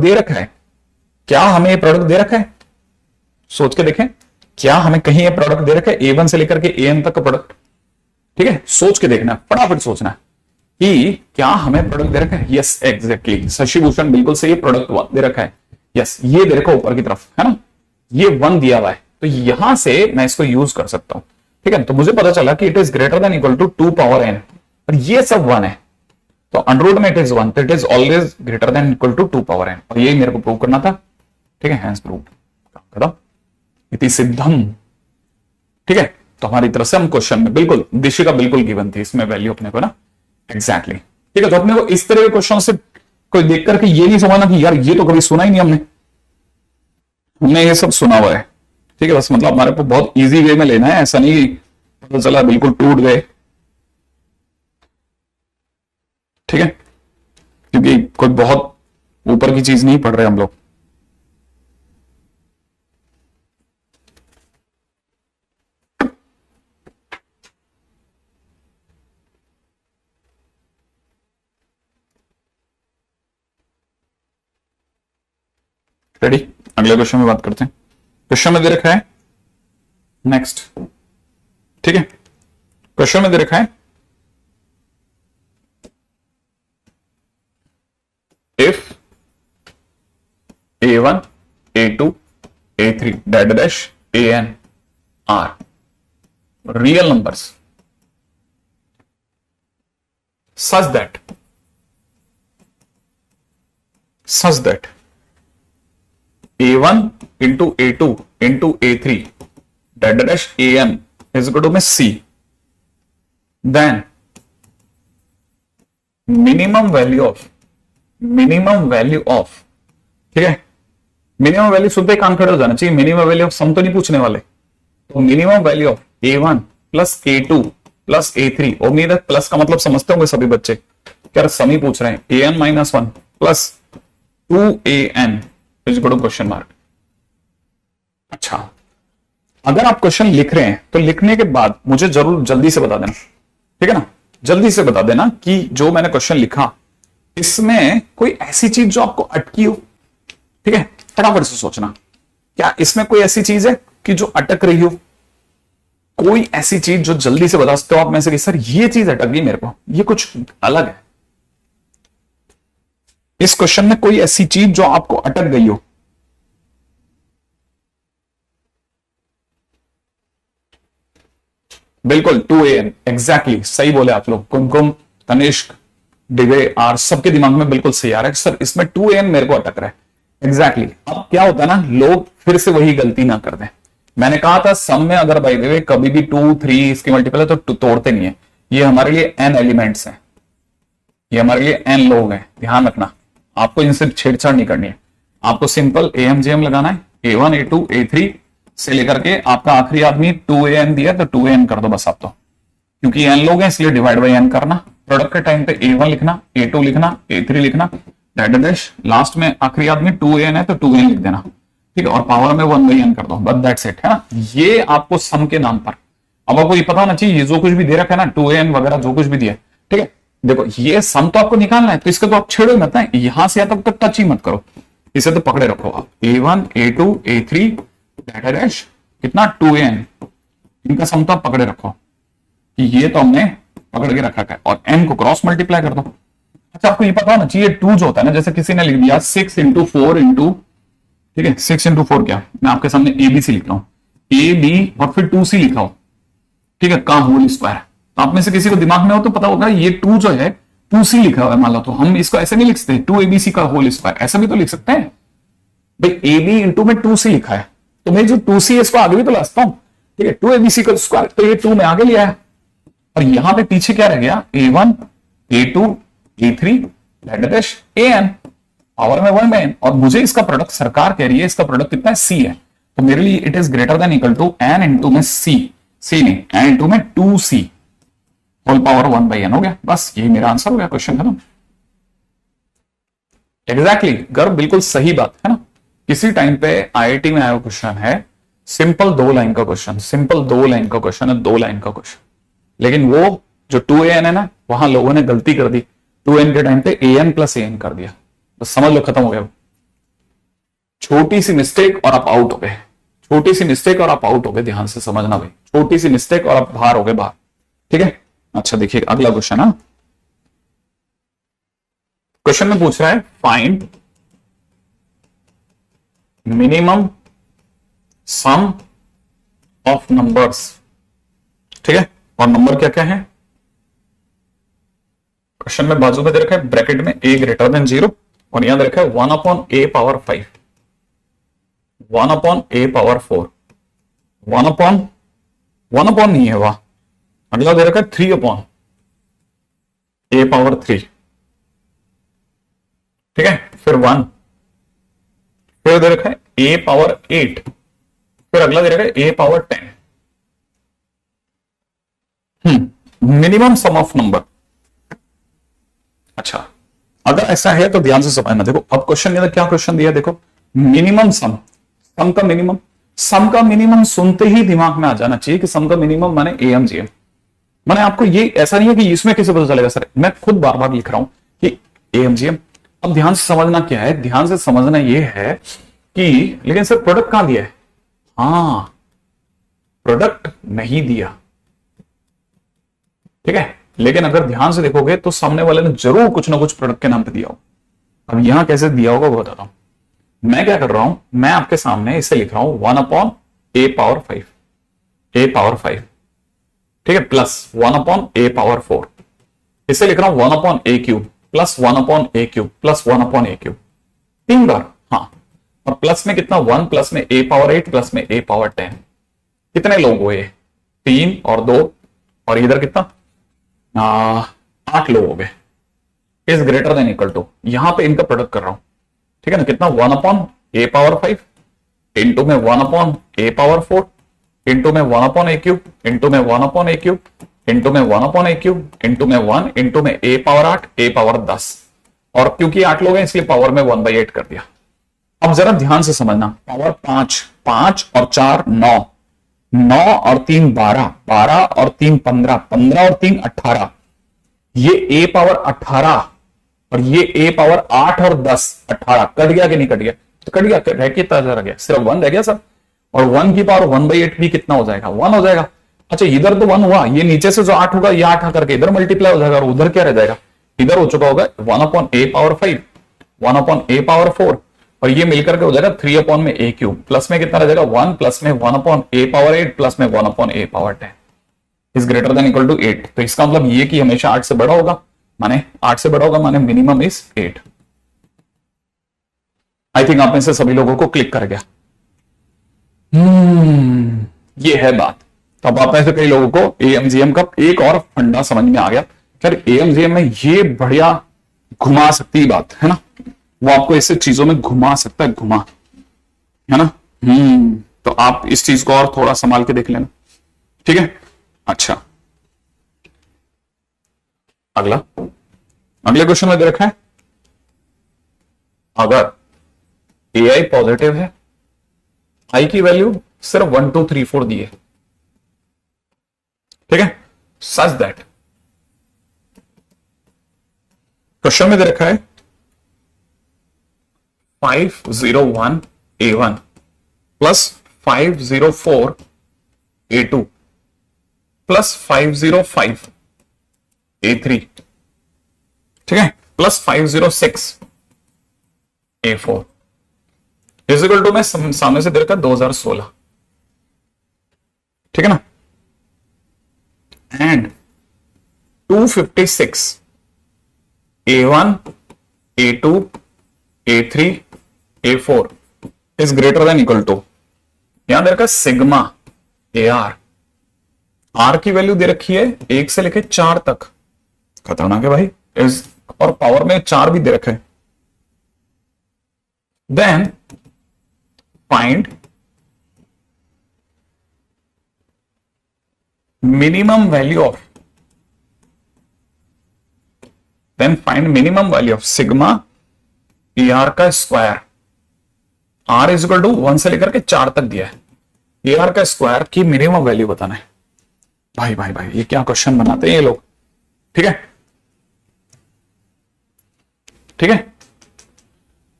दे रखा है, सोच के देखें, क्या हमें कहीं ये प्रोडक्ट दे रखा है, A1 से लेकर के AN तक का प्रोडक्ट। ठीक है, सोच के देखना, फटाफट सोचना कि क्या हमें प्रोडक्ट दे रखा है। यस एग्जैक्टली, शशि भूषण बिल्कुल सही, प्रोडक्ट दे रखा है। यस, ये दे रखा ऊपर की तरफ, है ना, ये 1 दिया हुआ है, तो यहां से मैं इसको यूज कर सकता हूं। ठीक है, तो मुझे पता चला कि it is greater than equal to 2 power n, और ये सब 1 है, तो अंडर रूट में इट इज 1, तो it is always greater than equal to 2 power n, और यही मेरे को प्रूव करना था। ठीक है, हैंस प्रूव, खत्म, इति सिद्धम। ठीक है, तो हमारी तरफ से हम क्वेश्चन में बिल्कुल दिशिका बिल्कुल गिवन थी, इसमें वैल्यू अपने को ना एग्जैक्टली। ठीक है, तो अपने को इस तरह के क्वेश्चन से कोई देख करके ये नहीं समझना कि यार ये तो कभी सुना ही नहीं हमने ये सब सुना हुआ है। ठीक है, बस मतलब हमारे को बहुत इजी वे में लेना है, ऐसा नहीं पता चला बिल्कुल टूट गए। ठीक है, क्योंकि कोई बहुत ऊपर की चीज नहीं पढ़ रहे हम लोग। रेडी, अगले क्वेश्चन में बात करते हैं। क्वेश्चन में दे रखा है नेक्स्ट। ठीक है, क्वेश्चन में दे रखा है if A1 A2 A3 dash AN are real numbers such that A1 into A2 into A3 dash AN is equal to C, then minimum value of ठीक है, मिनिमम वैल्यू सुनते ही कान खड़े हो जाना चाहिए। मिनिमम वैल्यू ऑफ सम तो नहीं पूछने वाले, तो minimum value of A1 plus A2 plus A3, उम्मीद है प्लस का मतलब समझते होंगे सभी बच्चे, क्या सम ही पूछ रहे हैं। AN minus 1 plus 2AN is equal to question mark. अच्छा, अगर आप क्वेश्चन लिख रहे हैं तो लिखने के बाद मुझे जरूर जल्दी से बता देना, ठीक है ना, जल्दी से बता देना कि जो मैंने क्वेश्चन लिखा इसमें कोई ऐसी चीज जो आपको अटकी हो। ठीक है, फटाफट से सोचना, क्या इसमें कोई ऐसी चीज है कि जो अटक रही हो, कोई ऐसी चीज जो जल्दी से बता सकते हो आप में से कि सर ये चीज अटक गई मेरे को, ये कुछ अलग है। इस क्वेश्चन में कोई ऐसी चीज जो आपको अटक गई हो। बिल्कुल 2AN एग्जैक्टली सही बोले आप लोग। कुमकुम, तनिष्क, डिवे आर सबके दिमाग में बिल्कुल सही आ रहा है सर इसमें 2AN मेरे को अटक रहा है। एग्जैक्टली अब क्या होता है ना, लोग फिर से वही गलती ना कर दें। मैंने कहा था सम में अगर बाय द वे कभी भी 2 3 इसके मल्टीपल है तो तोड़ते नहीं है। ये हमारे लिए n एलिमेंट्स हैं, ये हमारे लिए n लोग हैं, ध्यान रखना, आपको इनसे छेड़छाड़ नहीं करनी है। आपको सिंपल एएमजीएम लगाना है, A1 A2 A3 से लेकर के आपका आखिरी आदमी 2an दिया तो 2an कर दो बस आप, तो क्योंकि n लोग हैं इसलिए डिवाइड बाई n करना। प्रोडक्ट के टाइम पे A1 लिखना, A2 लिखना, A3 लिखना, डैश लास्ट में आखिरी आदमी 2an है तो 2n लिख देना, ठीक है, और पावर में 1/n कर दो, बस दैट्स इट, है ना। ये आपको सम के नाम पर, अब आपको ये पता होना चाहिए ये जो कुछ भी दे रखा है ना 2an वगैरह जो कुछ भी दिया है, ठीक है। देखो ये सम तो आपको निकालना है, तो इसका तो आप छेड़ो मत ना, यहां से तब तक टच ही मत करो, इसे तो पकड़े रखो आप। A1 A2 A3 डैश कितना 2an, इनका सम तो आप पकड़े रखो कि ये तो हमने पकड़ के रखा है, और n को क्रॉस मल्टीप्लाई कर दो। अच्छा आपको ये पता होना चाहिए 2 जो होता है ना, जैसे किसी ने लिख दिया 6 इंटू 4 इंटू, ठीक है, 6 इंटू 4 क्या, मैं आपके सामने ABC लिख रहा हूं, AB और फिर 2C लिखा हो, ठीक है, का होल स्क्वायर। तो आप में से किसी को दिमाग में हो तो पता होगा ये 2 जो है 2C लिखा हुआ है, मान लो, तो हम इसको ऐसे नहीं लिख सकते 2ABC का होल स्क्वायर, ऐसा भी तो लिख सकते हैं भाई, AB इंटू में 2C लिखा है तो मैं जो 2C है इसको आगे भी तो ला सकता हूं, ठीक है, 2ABC का स्क्वायर, तो ये 2 में आगे लिया है, और यहां पे पीछे क्या रह गया A1 A2 A3 dash AN, power में 1/n, और मुझे इसका प्रोडक्ट सरकार कह रही है इसका प्रोडक्ट कितना है C है, तो मेरे लिए it is greater than equal to n into में C नहीं n इंटू में 2C होल पावर 1/n हो गया, बस यही मेरा आंसर हो गया, क्वेश्चन खत्म। एग्जैक्टली गर्व, बिल्कुल सही बात है ना। किसी टाइम पे आईआईटी में आया क्वेश्चन है, सिंपल 2 लाइन का क्वेश्चन, सिंपल 2 लाइन का क्वेश्चन है, 2 लाइन का क्वेश्चन, लेकिन वो जो 2an है ना, वहां लोगों ने गलती कर दी, 2n के टाइम पे an प्लस an कर दिया, तो समझ लो खत्म हो गया। छोटी सी मिस्टेक और आप आउट हो गए, छोटी सी मिस्टेक और आप आउट हो गए, ध्यान से समझना भाई, छोटी सी मिस्टेक और आप बाहर हो गए, बाहर, ठीक है। अच्छा देखिए अगला क्वेश्चन है, क्वेश्चन में पूछ रहा है find minimum some of numbers, ठीक है, और नंबर क्या क्या है, क्वेश्चन में बाजू में दे रखा है ब्रैकेट में a ग्रेटर देन 0, और यहां दे रखा है 1/a पावर 5, 1/a पावर 4, 1/1 नहीं है, वाह, अगला दे रखा है 3/a पावर 3, ठीक है, फिर 1, फिर दे रखा है a पावर 8, फिर अगला दे रखा है a power 10। Minimum some of number, अच्छा अगर ऐसा है तो ध्यान से समझना, देखो अब क्वेश्चन के अंदर क्या क्वेश्चन दिया, देखो मिनिमम सम, सम का मिनिमम, सम का मिनिमम सुनते ही दिमाग में आ जाना चाहिए कि सम का मिनिमम माने AMGM, माने आपको ये ऐसा नहीं है कि इसमें कैसे पता चलेगा सर, मैं खुद बार बार लिख रहा हूं कि AMGM। अब ध्यान से समझना क्या है, ध्यान से समझना ये है कि लेकिन सर प्रोडक्ट कहां दिया है, हाँ प्रोडक्ट नहीं दिया, ठीक है, लेकिन अगर ध्यान से देखोगे तो सामने वाले ने जरूर कुछ ना कुछ प्रोडक्ट के नाम पे दिया हो। अब यहां कैसे दिया होगा वो बताता हूं, मैं क्या कर रहा हूं, मैं आपके सामने इसे लिख रहा हूं 1/a पावर 5, a पावर 5, ठीक है, प्लस 1/a पावर 4, इसे लिख रहा हूं 1/a cube plus 1/a cube plus 1/a cube, 3 बार, हाँ, और प्लस में कितना 1 प्लस में a पावर 8 प्लस में a पावर 10, कितने लोग हुए 3 और 2, और इधर कितना 8 लोग हो गए, is greater than equal to, यहां पे इनका प्रोडक्ट कर रहा हूं, ठीक है ना, कितना 1/a पावर 5 इंटू में 1/a पावर 4 इंटू में 1/a क्यूब इंटू में 1/a क्यूब इंटू में 1/a क्यूब इंटू में 1 इंटू में a पावर 8 a पावर 10, और क्योंकि 8 लोग हैं इसलिए पावर में 1/8 कर दिया। अब जरा ध्यान से समझना, पावर 5, 5 और 4 9, 9 और 3 12, 12 और 3 15, 15 और 3 18, ये a पावर 18 और ये a पावर 8 और 10, 18 कट गया कि नहीं कट गया, तो कट गया, रह कितना रह गया, सिर्फ 1 रह गया सर, और 1 की पावर 1/8 भी कितना हो जाएगा, 1 हो जाएगा। अच्छा इधर तो 1 हुआ, ये नीचे से जो 8 होगा ये 8 करके इधर मल्टीप्लाई हो जाएगा, और उधर क्या रह जाएगा, इधर हो चुका होगा 1/a पावर 5, 1/a पावर 4, और ये मिलकर के हो जाएगा 3/a क्यूब, प्लस में कितना रह जाएगा 1 प्लस में 1/a पावर 8 प्लस में 1/a power 10 is greater than equal to 8। तो इसका मतलब ये कि हमेशा 8 से बड़ा होगा, माने 8 से बड़ा होगा, माने मिनिमम इज 8। आई थिंक आप में से सभी लोगों को क्लिक कर गया, ये है बात। तो अब आप में से कई लोगों को AMGM का एक और फंडा समझ में आ गया, फिर AMGM में ये बढ़िया घुमा सकती बात है ना, वो आपको ऐसे चीजों में घुमा सकता है, घुमा, है ना। तो आप इस चीज को और थोड़ा संभाल के देख लेना, ठीक है। अच्छा, अगला, अगले क्वेश्चन में दे रखा है, अगर ए आई पॉजिटिव है, आई की वैल्यू सिर्फ 1 2 3 4 दी है, ठीक है, सच दैट क्वेश्चन में दे रखा है 501 A1 plus 504 A2 plus 505 A3, ठीक है, प्लस 506 A4 इजिकल टू में सामने से दे रखा 2016, ठीक है ना, and 256 A1 A2 A3 A4 is greater than equal to, यहां दे रखा सिग्मा AR, आर की वैल्यू दे रखी है 1 से लेकर 4 तक, खतरनाक है भाई, इस और पावर में 4 भी दे रखा है। Then find minimum value of, then find minimum value of sigma AR का square, R is equal to 1 से लेकर के 4 तक दिया है, AR का स्क्वायर की मिनिमम वैल्यू बताना है। भाई भाई भाई, ये क्या क्वेश्चन बनाते हैं ये लोग, ठीक है, ठीक है।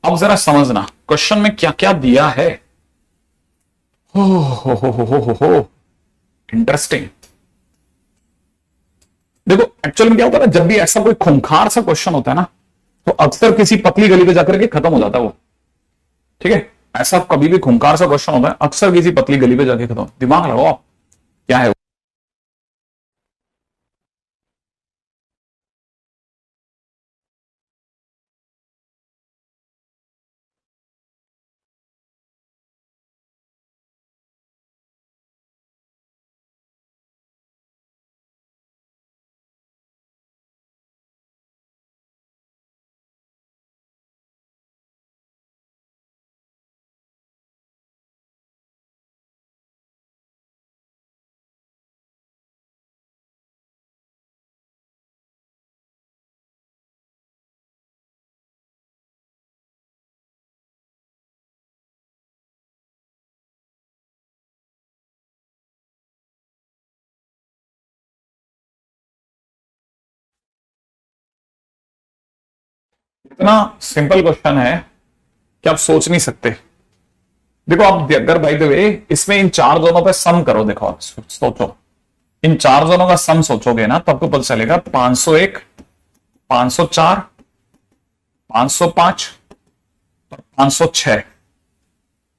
अब जरा समझना क्वेश्चन में क्या क्या दिया है, हो इंटरेस्टिंग। देखो एक्चुअल में क्या होता है ना, जब भी ऐसा कोई खूंखार सा क्वेश्चन होता है ना, तो अक्सर किसी पतली गली पे जाकर के खत्म हो जाता है वो, ठीक है। ऐसा कभी भी खूंखार सा क्वेश्चन होता है, अक्सर किसी पतली गली पे जाके खत्म, दिमाग लगाओ आप, क्या है। इतना सिंपल क्वेश्चन है कि आप सोच नहीं सकते। देखो आप अगर बाय द वे इसमें इन 4 जोनों पे सम करो, देखो आप सोचो, इन 4 जोनों का सम सोचोगे ना, तब आपको पता चलेगा 501 504 505 और 506,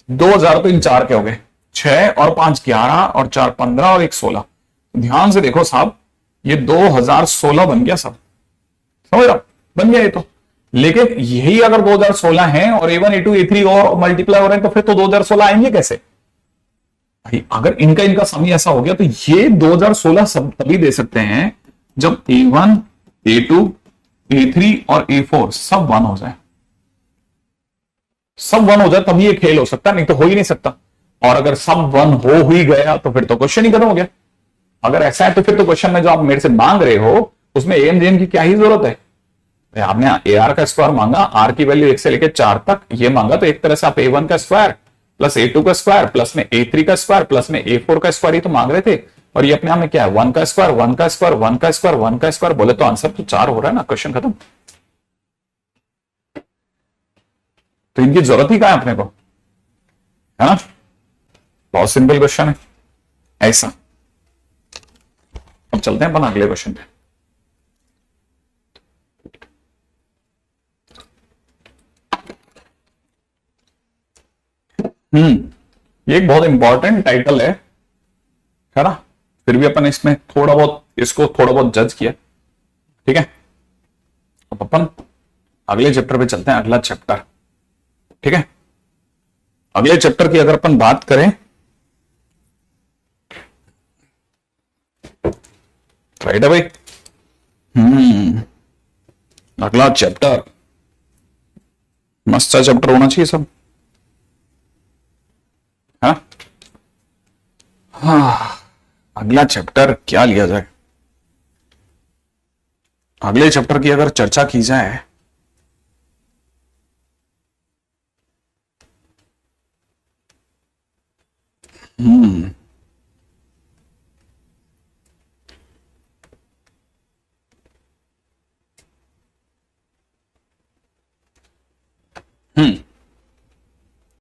2000 तो इन 4 के हो गए, 6 और 5 11 और 4 15 और 1 16। ध्यान से देखो साहब, ये 2016 बन गया सब, समझ रहा, बन गया ये तो। लेकिन यही अगर 2016 है और A1 A2 A3 और मल्टीप्लाई हो रहे हैं, तो फिर तो 2016 आएंगे कैसे भाई। अगर इनका इनका सम ऐसा हो गया, तो ये 2016 सब तभी दे सकते हैं जब A1 A2 A3 और A4 सब 1 हो जाए, सब 1 हो जाए तभी ये खेल हो सकता है, नहीं तो हो ही नहीं सकता। और अगर सब 1 हो ही गया तो फिर तो क्वेश्चन ही खत्म हो गया। अगर ऐसा है तो फिर तो क्वेश्चन में जो आप मेरे से मांग रहे हो उसमें एम जेम की क्या ही जरूरत है। आपने AR का स्क्वायर मांगा, आर की वैल्यू 1 से लेकर 4 तक ये मांगा, तो एक तरह से आप A1 का स्क्वायर प्लस A2 का स्क्वायर प्लस में A3 का स्क्वायर प्लस में A4 का स्क्वायर ही तो मांग रहे थे। और ये अपने आप में क्या है, 1 का स्क्वायर 1 का स्क्वायर 1 का स्क्वायर 1 का स्क्वायर, बोले तो आंसर तो 4 हो रहा है ना, क्वेश्चन खत्म। तो इनकी जरूरत ही क्या है अपने को, है ना। बहुत सिंपल क्वेश्चन है ऐसा। अब चलते हैं अपन अगले क्वेश्चन पे। ये एक बहुत इंपॉर्टेंट टाइटल है ना। फिर भी अपन इसमें थोड़ा बहुत इसको थोड़ा बहुत जज किया, ठीक है। अब अपन अगले चैप्टर पे चलते हैं, अगला चैप्टर, ठीक है। अगले चैप्टर की अगर अपन बात करें, राइट है भाई। अगला चैप्टर मस्त सा चैप्टर होना चाहिए सब। हाँ हाँ, अगला चैप्टर क्या लिया जाए? अगले चैप्टर की अगर चर्चा की जाए, हम्म